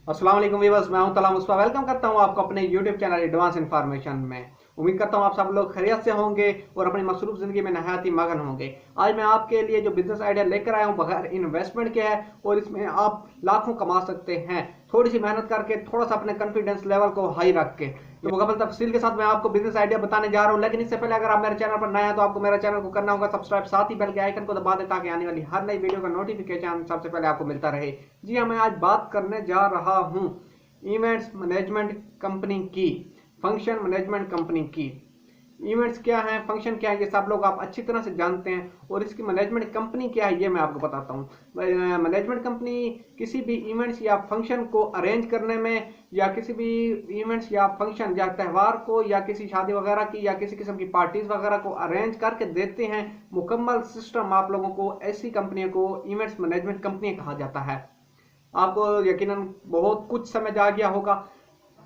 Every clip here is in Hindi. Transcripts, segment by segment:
अस्सलाम वालेकुम व्यूअर्स, मैं हूं तला मुस्तफा। वेलकम करता हूं आपको अपने यूट्यूब चैनल एडवांस इन्फॉर्मेशन में। उम्मीद करता हूं आप सब लोग खैरियत से होंगे और अपनी मसरूफ जिंदगी में नहायत ही मगन होंगे। आज मैं आपके लिए जो बिजनेस आइडिया लेकर आया हूं बगैर इन्वेस्टमेंट के है और इसमें आप लाखों कमा सकते हैं, थोड़ी सी मेहनत करके, थोड़ा सा अपने कॉन्फिडेंस लेवल को हाई रख के। तो मुकम्मल तफसील के साथ मैं आपको बिजनेस आइडिया बताने जा रहा हूं, लेकिन इससे पहले अगर आप मेरे चैनल पर नए हैं तो आपको मेरे चैनल को करना होगा सब्सक्राइब, साथ ही बेल के आइकन को दबा दें ताकि आने वाली हर नई वीडियो का नोटिफिकेशन सबसे पहले आपको मिलता रहे। जी हाँ, मैं आज बात करने जा रहा हूँ इवेंट्स मैनेजमेंट कंपनी की, फंक्शन मैनेजमेंट कंपनी की। इवेंट्स क्या है, फंक्शन क्या है, ये सब लोग आप अच्छी तरह से जानते हैं, और इसकी मैनेजमेंट कंपनी क्या है ये मैं आपको बताता हूँ। मैनेजमेंट कंपनी किसी भी इवेंट्स या फंक्शन को अरेंज करने में, या किसी भी इवेंट्स या फंक्शन या त्यौहार को, या किसी शादी वगैरह की, या किसी किस्म की पार्टीज वगैरह को अरेंज करके देते हैं। मुकम्मल सिस्टम आप लोगों को, ऐसी कंपनियों को इवेंट्स मैनेजमेंट कंपनी कहा जाता है। आपको यकीनन बहुत कुछ समझ आ गया होगा।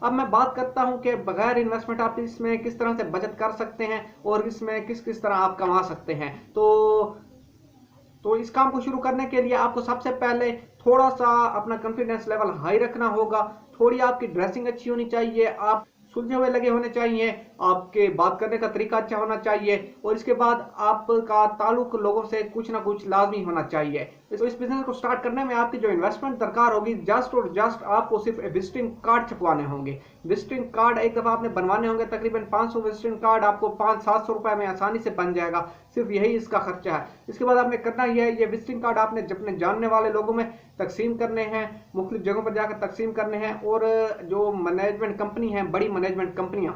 अब मैं बात करता हूं कि बगैर इन्वेस्टमेंट आप इसमें किस तरह से बचत कर सकते हैं और इसमें किस किस तरह आप कमा सकते हैं। तो इस काम को शुरू करने के लिए आपको सबसे पहले थोड़ा सा अपना कॉन्फिडेंस लेवल हाई रखना होगा। थोड़ी आपकी ड्रेसिंग अच्छी होनी चाहिए, आप सुलझे हुए लगे होने चाहिए, आपके बात करने का तरीका अच्छा होना चाहिए, और इसके बाद आपका ताल्लुक लोगों से कुछ ना कुछ लाजमी होना चाहिए। तो इस बिजनेस को स्टार्ट करने में आपकी जो इन्वेस्टमेंट दरकार होगी, जस्ट और जस्ट आपको सिर्फ विजिटिंग कार्ड छपवाने होंगे। विजिटिंग कार्ड एक दफा आपने बनवाने होंगे, तकरीबन 500 विजिटिंग कार्ड आपको 500-700 रुपए में आसानी से बन जाएगा। सिर्फ यही इसका खर्चा है। इसके बाद आपने करना ही है, ये विजिटिंग कार्ड आपने अपने जानने वाले लोगों में तकसीम करने हैं, मुख्तलिफ जगहों पर जाकर तकसीम करने हैं। और जो मैनेजमेंट कंपनी है, बड़ी मैनेजमेंट कंपनियां,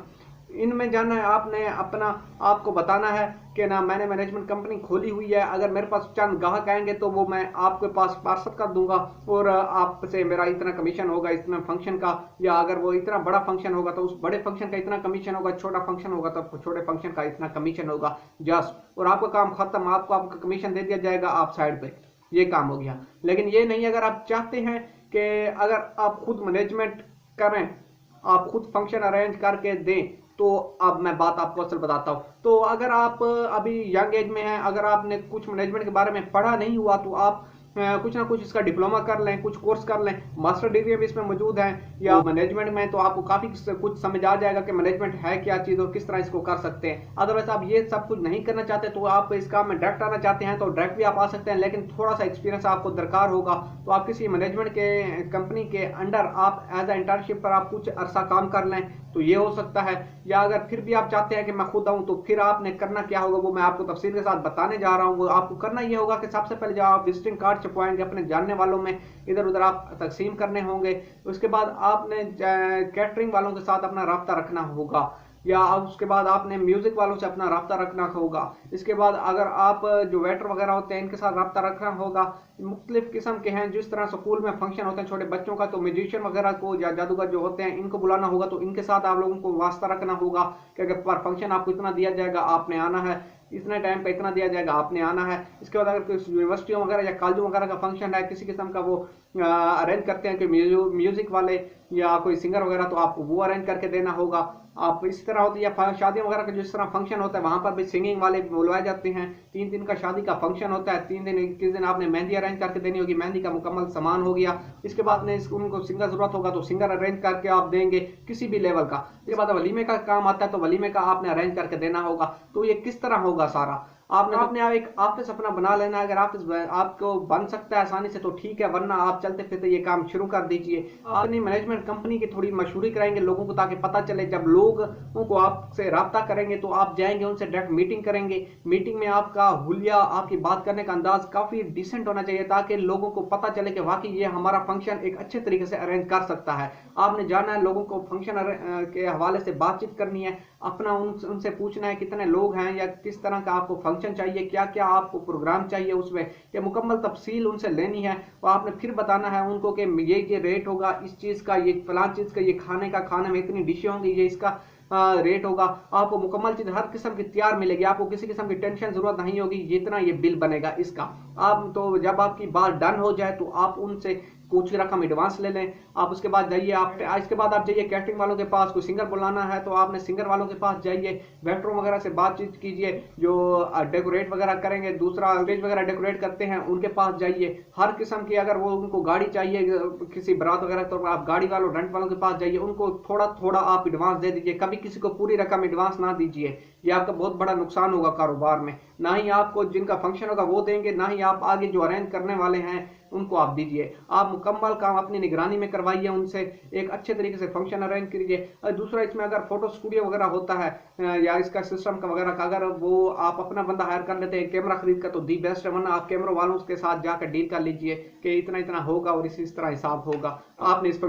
इनमें जाना है, आपने अपना आपको बताना है कि ना मैंने मैनेजमेंट कंपनी खोली हुई है, अगर मेरे पास चंद ग्राहक आएंगे तो वो मैं आपके पास पार्सल कर दूंगा और आपसे मेरा इतना कमीशन होगा इतना फंक्शन का, या अगर वो इतना बड़ा फंक्शन होगा तो उस बड़े फंक्शन का इतना कमीशन होगा, छोटा फंक्शन होगा तो छोटे फंक्शन का इतना कमीशन होगा। जस्ट और आपका काम खत्म, आपको आपका कमीशन दे दिया जाएगा, आप साइड पे, ये काम हो गया। लेकिन ये नहीं, अगर आप चाहते हैं कि अगर आप खुद मैनेजमेंट करें, आप खुद फंक्शन अरेंज करके दें, तो अब मैं बात आपको असल बताता हूं। तो अगर आप अभी यंग एज में हैं, अगर आपने कुछ मैनेजमेंट के बारे में पढ़ा नहीं हुआ, तो आप कुछ ना कुछ इसका डिप्लोमा कर लें, कुछ कोर्स कर लें। मास्टर डिग्री भी इसमें मौजूद है या मैनेजमेंट में, तो आपको काफी कुछ समझ आ जाएगा कि मैनेजमेंट है क्या चीज और किस तरह इसको कर सकते हैं। अदरवाइज आप ये सब कुछ नहीं करना चाहते, तो आप इस काम में डायरेक्ट आना चाहते हैं तो डायरेक्ट भी आप आ सकते हैं, लेकिन थोड़ा सा एक्सपीरियंस आपको दरकार होगा। तो आप किसी मैनेजमेंट के कंपनी के अंडर आप एज ए इंटर्नशिप पर आप कुछ अरसा काम कर लें, तो ये हो सकता है। या अगर फिर भी आप चाहते हैं कि मैं खुद आऊं, तो फिर आपने करना क्या होगा वो मैं आपको तफसील के साथ बताने जा रहा हूं। वो आपको करना ये होगा कि सबसे पहले जब आप विजिटिंग कार्ड छपवाएंगे अपने जानने वालों में, इधर उधर आप तकसीम करने होंगे। उसके बाद आपने कैटरिंग वालों के साथ अपना राब्ता रखना होगा, या उसके बाद आपने म्यूजिक वालों से अपना राब्ता रखना होगा। इसके बाद अगर आप जो वेटर वगैरह होते हैं इनके साथ राब्ता रखना होगा। मुख्तलिफ किस्म के हैं, जिस तरह स्कूल में फंक्शन होते हैं छोटे बच्चों का, तो म्यूजिशियन वगैरह को या जादूगर जो होते हैं इनको बुलाना होगा, तो इनके साथ आप लोगों को वास्ता रखना होगा कि अगर पर फंक्शन आपको इतना दिया जाएगा, आपने आना है, इतने टाइम पे इतना दिया जाएगा, आपने आना है। इसके बाद अगर किसी यूनिवर्सिटियों वगैरह या कॉलेजों वगैरह का फंक्शन है, किसी किस्म का वो अरेंज करते हैं कि म्यूजिक वाले या कोई सिंगर वगैरह, तो आपको वो अरेंज करके देना होगा। आप इस तरह होती है शादियों वगैरह का जिस तरह फंक्शन होता है, वहां पर भी सिंगिंग वाले बुलवाए जाते हैं। 3 दिन का शादी का फंक्शन होता है, 3 दिन, 21 दिन आपने मेहंदी अरेंज करके देनी होगी, मेहंदी का मुकम्मल सामान हो गया। इसके बाद उनको सिंगर जरूरत होगा तो सिंगर अरेंज करके आप देंगे किसी भी लेवल का। इसके बाद वलीमे का काम आता है, तो वलीमे का आपने अरेंज करके देना होगा। तो ये किस तरह होगा सारा, आपने एक ऑफिस अपना बना लेना है। अगर ऑफिस आपको बन सकता है आसानी से तो ठीक है, वरना आप चलते फिरते ये काम शुरू कर दीजिए। अपनी मैनेजमेंट कंपनी की थोड़ी मशहूरी कराएंगे लोगों को, ताकि पता चले, जब लोगों को आपसे राब्ता करेंगे तो आप जाएंगे उनसे डायरेक्ट मीटिंग करेंगे। मीटिंग में आपका हुलिया, आपकी बात करने का अंदाज काफी डिसेंट होना चाहिए, ताकि लोगों को पता चले कि वाकई ये हमारा फंक्शन एक अच्छे तरीके से अरेंज कर सकता है। आपने जाना है, लोगों को फंक्शन के हवाले से बातचीत करनी है, अपना उनसे पूछना है कितने लोग हैं, या किस तरह का आपको फंक्शन चाहिए, क्या क्या आपको प्रोग्राम चाहिए उसमें, ये मुकम्मल तफसील उनसे लेनी है। और आपने फिर बताना है उनको कि ये रेट होगा इस चीज का, ये फलां चीज का, ये खाने में इतनी डिशें होंगी, ये इसका रेट होगा। आपको मुकम्मल चीज हर किस्म की तैयार मिलेगी, आपको किसी किस्म की टेंशन जरूरत नहीं होगी, जितना ये बिल बनेगा इसका। आप तो जब आपकी बात डन हो जाए तो आप उनसे कुछ रकम एडवांस ले लें। आप उसके बाद जाइए, आप इसके बाद आप जाइए कैटरिंग वालों के पास। कोई सिंगर बुलाना है तो आपने सिंगर वालों के पास जाइए, वेटरों वगैरह से बातचीत कीजिए, जो डेकोरेट वगैरह करेंगे, दूसरा स्टेज वगैरह डेकोरेट करते हैं उनके पास जाइए। हर किस्म की अगर वो उनको गाड़ी चाहिए किसी बारात वगैरह तो आप गाड़ी वालों रेंट वालों के पास जाइए, उनको थोड़ा थोड़ा आप एडवांस दे दीजिए। कभी किसी को पूरी रकम एडवांस ना दीजिए, ये आपका बहुत बड़ा नुकसान होगा कारोबार में। ना ही आपको जिनका फंक्शन होगा वो देंगे, ना ही आप आगे जो अरेंज करने वाले हैं उनको आप दीजिए। आप मुकम्मल काम अपनी निगरानी में करवाइए, उनसे एक अच्छे तरीके से फंक्शन अरेंज कीजिए। दूसरा, इसमें अगर फोटो स्टूडियो वगैरह होता है या इसका सिस्टम का वगैरह का अगर वो आप अपना बंदा हायर कर लेते हैं कैमरा खरीद कर तो दी बेस्ट है, वरना आप कैमरा वालों के साथ जाकर डील कर लीजिए कि इतना इतना होगा और इस तरह हिसाब होगा, आपने इस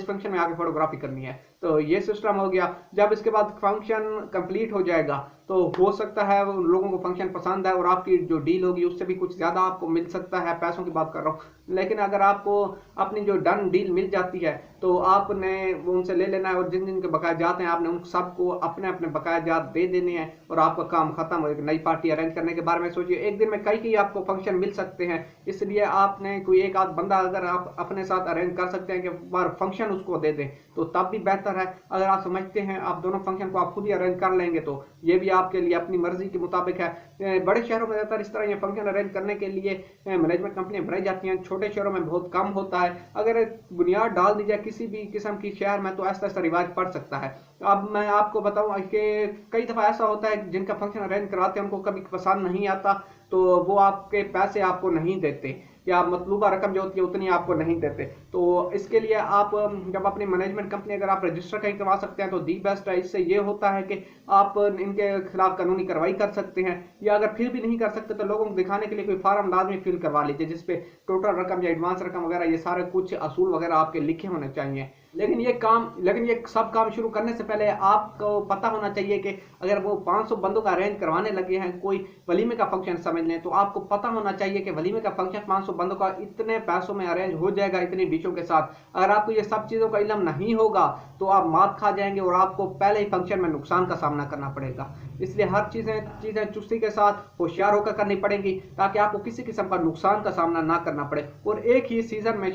फंक्शन में आगे फोटोग्राफी करनी है। तो ये सिस्टम हो गया। जब इसके बाद फंक्शन कंप्लीट हो जाएगा तो हो सकता है लोगों को फंक्शन पसंद है और आपकी जो डील होगी उससे भी कुछ ज्यादा आपको मिल सकता है, पैसों की बात कर रहा हूँ। लेकिन अगर आपको अपनी जो डन डील मिल जाती है तो आपने उनसे ले लेना है और जिन जिन के बकाया जाते हैं आपने उन सबको अपने अपने बकाया जात दे देने हैं और आपका काम खत्म हो। एक नई पार्टी अरेंज करने के बारे में सोचिए, एक दिन में कई आपको फंक्शन मिल सकते हैं, इसलिए आपने कोई एक आध बंदा अगर आप अपने साथ अरेंज कर सकते हैं कि बार फंक्शन उसको दे दें तो तब भी बेहतर है। अगर आप समझते हैं आप दोनों फंक्शन को आप खुद ही अरेंज कर लेंगे तो ये भी आपके लिए अपनी मर्जी के मुताबिक है। बड़े शहरों में ज्यादातर इस तरह ये फंक्शन अरेंज करने के लिए मैनेजमेंट कंपनियां बनाई जाती हैं, छोटे शहरों में बहुत कम होता है। अगर बुनियाद डाल दी जाए किसी भी किस्म की शहर में तो ऐसा ऐसा रिवाज पड़ सकता है। अब मैं आपको बताऊं कि कई दफा ऐसा होता है जिनका फंक्शन अरेंज कराते हैं उनको कभी पसंद नहीं आता तो वो आपके पैसे आपको नहीं देते या मतलूबा रकम जो होती है उतनी आपको नहीं देते। तो इसके लिए आप जब अपनी मैनेजमेंट कंपनी अगर आप रजिस्टर कहीं करवा सकते हैं तो दी बेस्ट है। इससे ये होता है कि आप इनके खिलाफ कानूनी कार्रवाई कर सकते हैं, या अगर फिर भी नहीं कर सकते तो लोगों को दिखाने के लिए कोई फार्म लाजमी फिल करवा लीजिए जिसपे टोटल रकम या एडवांस रकम वगैरह ये सारे कुछ असूल वगैरह आपके लिखे होने चाहिए। लेकिन ये सब काम शुरू करने से पहले आपको पता होना चाहिए कि अगर वो 500 बंदों का अरेंज करवाने लगे हैं कोई वलीमे का फंक्शन समझ लें तो आपको पता होना चाहिए कि वलीमे का फंक्शन 500 बंदों का इतने पैसों में अरेंज हो जाएगा, इतनी डिशों के साथ। अगर आपको ये सब चीजों का इल्म नहीं होगा तो आप मात खा जाएंगे और आपको पहले ही फंक्शन में नुकसान का सामना करना पड़ेगा। इसलिए हर चीजें चुस्ती के साथ होशियार होकर करनी पड़ेंगी ताकि आपको किसी किस्म का नुकसान का सामना ना करना पड़े। और एक ही सीजन में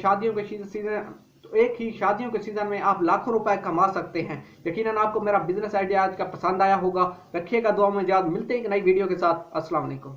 एक ही शादियों के सीजन में आप लाखों रुपए कमा सकते हैं। यकीनन आपको मेरा बिजनेस आइडिया आज का पसंद आया होगा। रखिएगा दुआ में याद। मिलते हैं एक नई वीडियो के साथ। अस्सलाम वालेकुम।